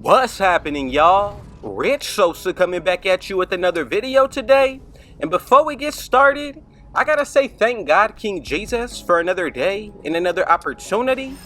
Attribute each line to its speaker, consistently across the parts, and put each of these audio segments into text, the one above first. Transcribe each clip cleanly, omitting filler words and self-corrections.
Speaker 1: What's happening, y'all? Rich Sosa coming back at you with another video today. And before we get started, I gotta say thank God King Jesus for another day and another opportunity.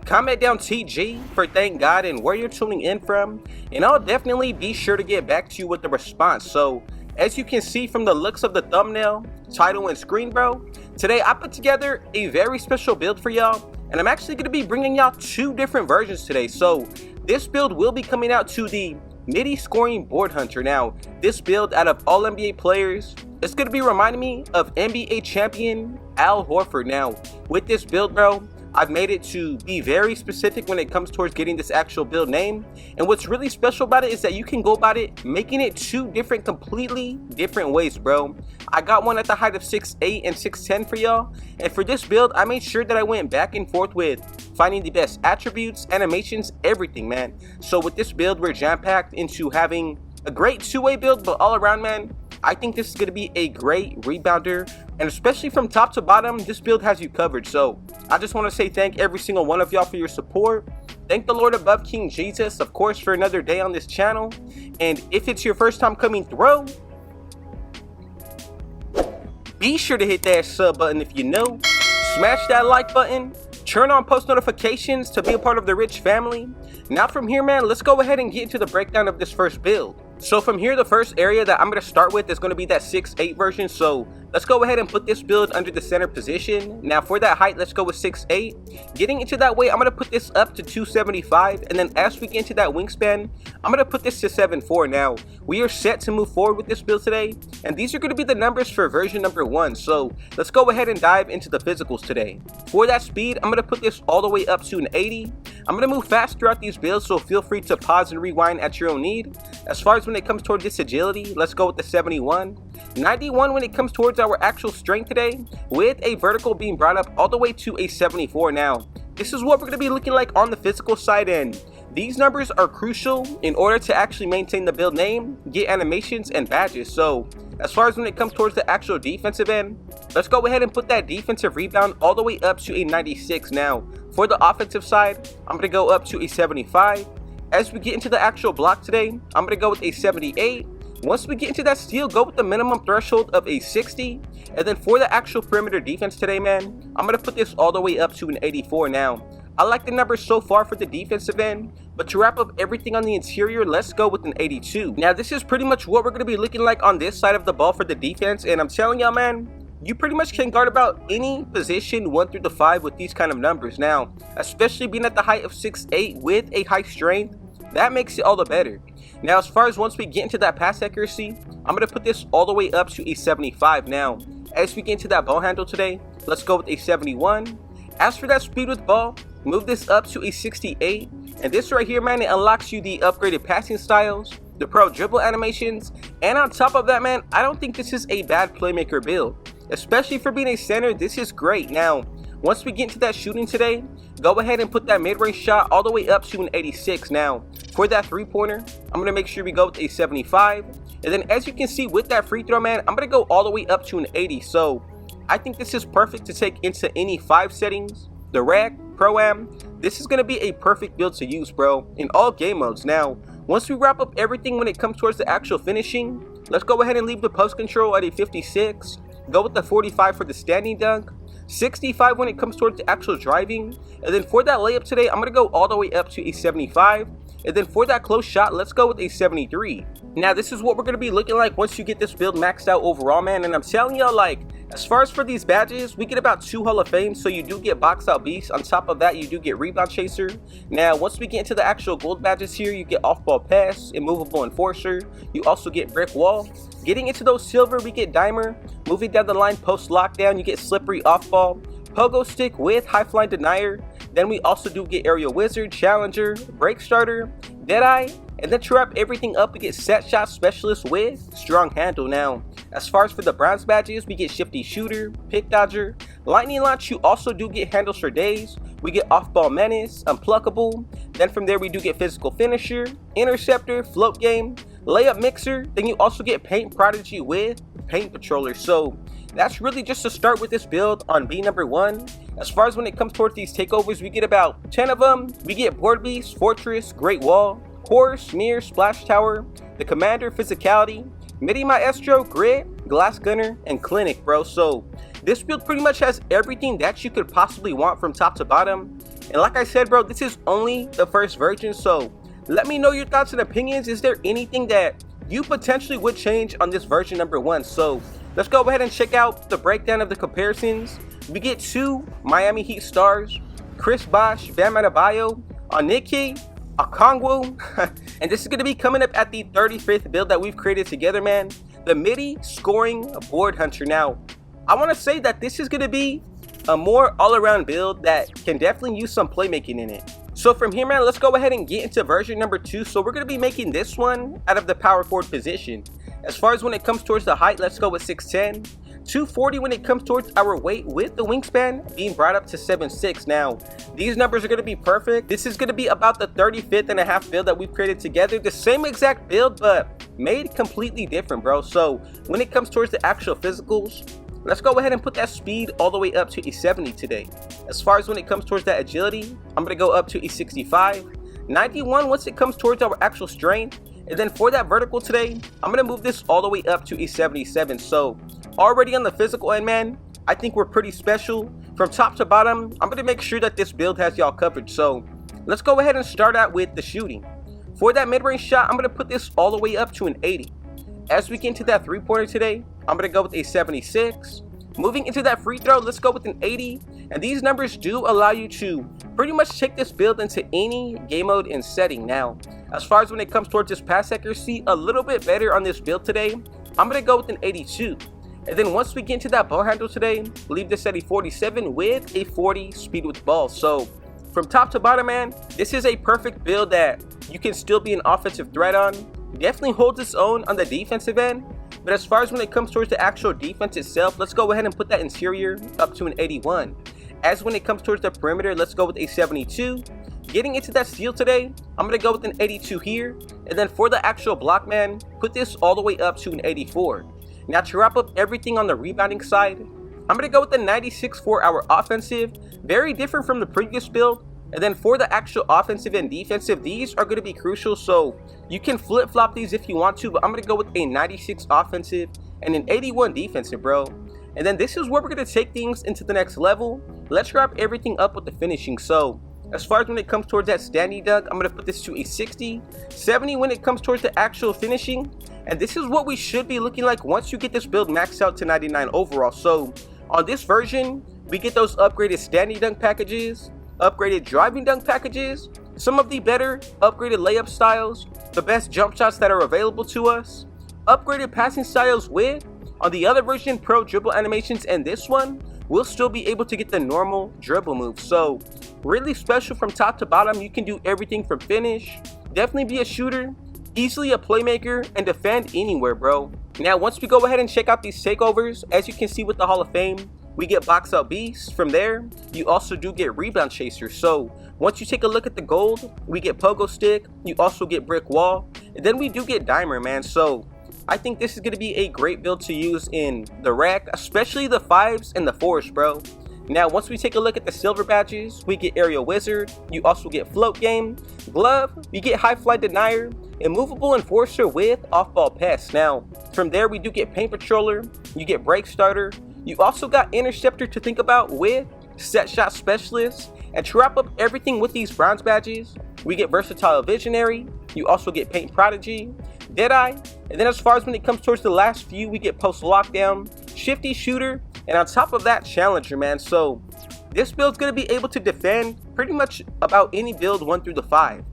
Speaker 1: Comment down TG for thank God and where you're tuning in from, and I'll definitely be sure to get back to you with the response. So as you can see from the looks of the thumbnail, title, and screen, bro, today I put together a very special build for y'all, and I'm actually going to be bringing y'all two different versions today. So this build will be coming out to the Middy-Scoring Board Hunter. Now, this build out of all NBA players, it's going to be reminding me of NBA champion Al Horford. Now, with this build, bro, I've made it to be very specific when it comes towards getting this actual build name. And what's really special about it is that you can go about it making it two completely different ways, bro. I got one at the height of 6'8" and 6'10" for y'all. And for this build, I made sure that I went back and forth with finding the best attributes, animations, everything, man. So with this build, we're jam-packed into having a great two-way build, but all around, man, I think this is going to be a great rebounder, and especially from top to bottom, this build has you covered. So I just want to say thank every single one of y'all for your support. Thank the Lord above, King Jesus, of course, for another day on this channel. And if it's your first time coming through, be sure to hit that sub button if you know, smash that like button, turn on post notifications to be a part of the Rich family. Now from here, man, let's go ahead and get into the breakdown of this first build. So from here, the first area that I'm going to start with is going to be that 6'8" version. So let's go ahead and put this build under the center position. Now for that height, let's go with 6'8". Getting into that weight, I'm going to put this up to 275. And then as we get into that wingspan, I'm going to put this to 7'4". Now we are set to move forward with this build today, and these are going to be the numbers for version number 1. So let's go ahead and dive into the physicals today. For that speed, I'm going to put this all the way up to an 80. I'm going to move fast throughout these builds, so feel free to pause and rewind at your own need. As far as when it comes towards this agility, let's go with the 71. 91 when it comes towards our actual strength today, with a vertical being brought up all the way to a 74. Now, this is what we're going to be looking like on the physical side, and these numbers are crucial in order to actually maintain the build name, get animations, and badges. So as far as when it comes towards the actual defensive end, let's go ahead and put that defensive rebound all the way up to a 96. Now, for the offensive side, I'm going to go up to a 75. As we get into the actual block today, I'm going to go with a 78. Once we get into that steal, go with the minimum threshold of a 60. And then for the actual perimeter defense today, man, I'm going to put this all the way up to an 84. Now, I like the numbers so far for the defensive end, but to wrap up everything on the interior, let's go with an 82. Now, this is pretty much what we're going to be looking like on this side of the ball for the defense, and I'm telling y'all, man, you pretty much can guard about any position 1 through the 5 with these kind of numbers. Now, especially being at the height of 6'8" with a high strength, that makes it all the better. Now, as far as once we get into that pass accuracy, I'm going to put this all the way up to a 75. Now, as we get into that ball handle today, let's go with a 71. As for that speed with ball, move this up to a 68. And this right here, man, it unlocks you the upgraded passing styles, the pro dribble animations, and on top of that, man, I don't think this is a bad playmaker build. Especially for being a center, this is great. Now, once we get into that shooting today, go ahead and put that mid-range shot all the way up to an 86. Now, for that three-pointer, I'm going to make sure we go with a 75. And then as you can see with that free throw, man, I'm going to go all the way up to an 80. So I think this is perfect to take into any 5 settings. The rec, pro-am, this is going to be a perfect build to use, bro, in all game modes. Now, once we wrap up everything when it comes towards the actual finishing, let's go ahead and leave the post control at a 56. Go with the 45 for the standing dunk, 65 when it comes towards the actual driving, and then for that layup today, I'm going to go all the way up to a 75, and then for that close shot, let's go with a 73. Now, this is what we're going to be looking like once you get this build maxed out overall, man, and I'm telling y'all, like, as far as for these badges, we get about 2 Hall of Fame, so you do get Box Out Beast. On top of that, you do get Rebound Chaser. Now, once we get into the actual gold badges here, you get Off-Ball Pass, Immovable Enforcer. You also get Brick Wall. Getting into those silver, we get Dimer. Moving down the line, Post Lockdown, you get Slippery Off-Ball, Pogo Stick with High Flying Denier. Then we also do get Aerial Wizard, Challenger, Break Starter, Deadeye. And then to wrap everything up, we get Set Shot Specialist with Strong Handle. Now, as far as for the bronze badges, we get Shifty Shooter, Pick Dodger, Lightning Launch. You also do get Handles for Days. We get Off-Ball Menace, Unpluckable. Then from there, we do get Physical Finisher, Interceptor, Float Game, Layup Mixer. Then you also get Paint Prodigy with Paint Patroller. So that's really just to start with this build on B number 1. As far as when it comes towards these takeovers, we get about 10 of them. We get Board Beast, Fortress, Great Wall, Horror, Smear, Splash Tower, the Commander, Physicality, Middy Maestro, Grit, Glass Gunner, and Clinic, bro. So this build pretty much has everything that you could possibly want from top to bottom. And like I said, bro, this is only the first version, so let me know your thoughts and opinions. Is there anything that you potentially would change on this version number 1? So let's go ahead and check out the breakdown of the comparisons. We get 2 Miami Heat stars, Chris Bosh, Bam Adebayo, Oniki, Okongwu, and this is going to be coming up at the 35th build that we've created together, man. The Middy-Scoring Board Hunter. Now, I want to say that this is going to be a more all-around build that can definitely use some playmaking in it. So from here, man, let's go ahead and get into version number 2. So we're going to be making this one out of the power forward position. As far as when it comes towards the height, let's go with 6'10". 240 when it comes towards our weight, with the wingspan being brought up to 7'6". Now, these numbers are going to be perfect. This is going to be about the 35th and a half build that we've created together. The same exact build, but made completely different, bro. So when it comes towards the actual physicals, let's go ahead and put that speed all the way up to a 70 today. As far as when it comes towards that agility, I'm going to go up to a 65. 91 once it comes towards our actual strength. And then for that vertical today, I'm going to move this all the way up to a 77. So already on the physical end, man, I think we're pretty special. From top to bottom, I'm going to make sure that this build has y'all covered. So let's go ahead and start out with the shooting. For that mid-range shot, I'm going to put this all the way up to an 80. As we get into that three-pointer today, I'm going to go with a 76. Moving into that free throw, let's go with an 80. And these numbers do allow you to pretty much take this build into any game mode and setting. Now, as far as when it comes towards this pass accuracy, a little bit better on this build today. I'm going to go with an 82. And then once we get into that ball handle today, leave this at a 47 with a 40 speed with ball. So from top to bottom, man, this is a perfect build that you can still be an offensive threat on. Definitely holds its own on the defensive end. But as far as when it comes towards the actual defense itself, let's go ahead and put that interior up to an 81. As when it comes towards the perimeter, let's go with a 72. Getting into that steal today, I'm going to go with an 82 here. And then for the actual block, man, put this all the way up to an 84. Now to wrap up everything on the rebounding side, I'm going to go with the 96 for our offensive. Very different from the previous build. And then for the actual offensive and defensive, these are going to be crucial. So you can flip-flop these if you want to, but I'm going to go with a 96 offensive and an 81 defensive, bro. And then this is where we're going to take things into the next level. Let's wrap everything up with the finishing. So as far as when it comes towards that standing dunk, I'm going to put this to a 60. 70 when it comes towards the actual finishing. And this is what we should be looking like once you get this build maxed out to 99 overall. So on this version, we get those upgraded standing dunk packages, upgraded driving dunk packages, some of the better upgraded layup styles, the best jump shots that are available to us, upgraded passing styles with, on the other version, pro dribble animations, and this one, we'll still be able to get the normal dribble move. So really special from top to bottom. You can do everything from finish, definitely be a shooter, easily a playmaker, and defend anywhere, bro. Now once we go ahead and check out these takeovers, as you can see with the Hall of Fame, we get box out beasts. From there, you also do get rebound chasers. So once you take a look at the gold, we get pogo stick, you also get brick wall, and then we do get dimer, man. So I think this is going to be a great build to use in the rack, especially the 5s and the 4s, bro. Now once we take a look at the silver badges, we get aerial wizard, you also get float game, glove, you get high fly denier, immovable enforcer with off ball pest. Now from there, we do get paint patroller, you get break starter, you also got interceptor to think about with set shot specialist. And to wrap up everything with these bronze badges, we get versatile visionary, you also get paint prodigy, deadeye, and then as far as when it comes towards the last few, we get post lockdown, shifty shooter, and on top of that, challenger, man. So this build's going to be able to defend pretty much about any build 1 through the 5.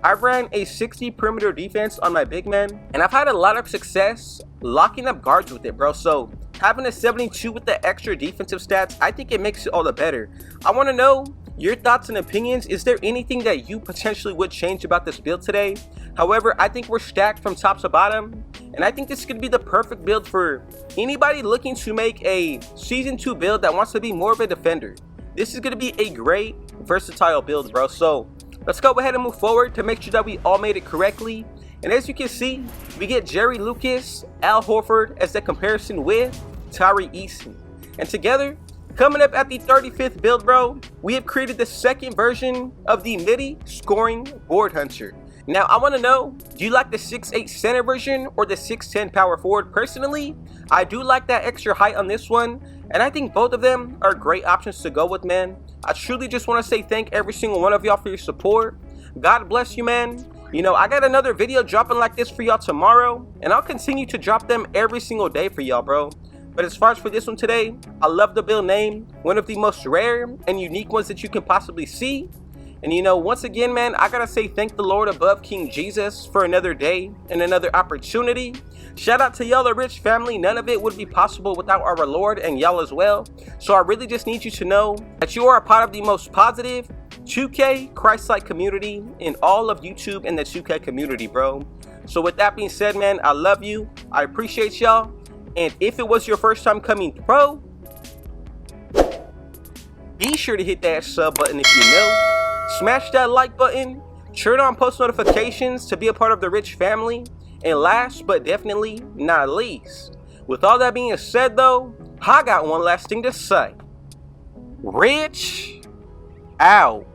Speaker 1: I ran a 60 perimeter defense on my big man, and I've had a lot of success locking up guards with it, bro. So having a 72 with the extra defensive stats, I think it makes it all the better. I want to know your thoughts and opinions. Is there anything that you potentially would change about this build today? However, I think we're stacked from top to bottom, and I think this is going to be the perfect build for anybody looking to make a Season 2 build that wants to be more of a defender. This is going to be a great versatile build, bro. So let's go ahead and move forward to make sure that we all made it correctly. And as you can see, we get Jerry Lucas, Al Horford as the comparison with Tyree Easton. And together, coming up at the 35th build, bro, we have created the second version of the Middy-Scoring Board Hunter. Now, I want to know, do you like the 6'8 center version or the 6'10 power forward? Personally, I do like that extra height on this one, and I think both of them are great options to go with, man. I truly just want to say thank every single one of y'all for your support. God bless you, man. You know, I got another video dropping like this for y'all tomorrow, and I'll continue to drop them every single day for y'all, bro. But as far as for this one today, I love the build name, one of the most rare and unique ones that you can possibly see. And you know, once again, man, I gotta say thank the Lord above, King Jesus, for another day and another opportunity. Shout out to y'all, the rich family. None of it would be possible without our Lord and y'all as well. So I really just need you to know that you are a part of the most positive 2K Christ-like community in all of YouTube and the 2K community, bro. So with that being said, man, I love you. I appreciate y'all. And if it was your first time coming pro, be sure to hit that sub button if you know. Smash that like button, turn on post notifications to be a part of the rich family, and last but definitely not least, with all that being said though, I got one last thing to say. Rich out.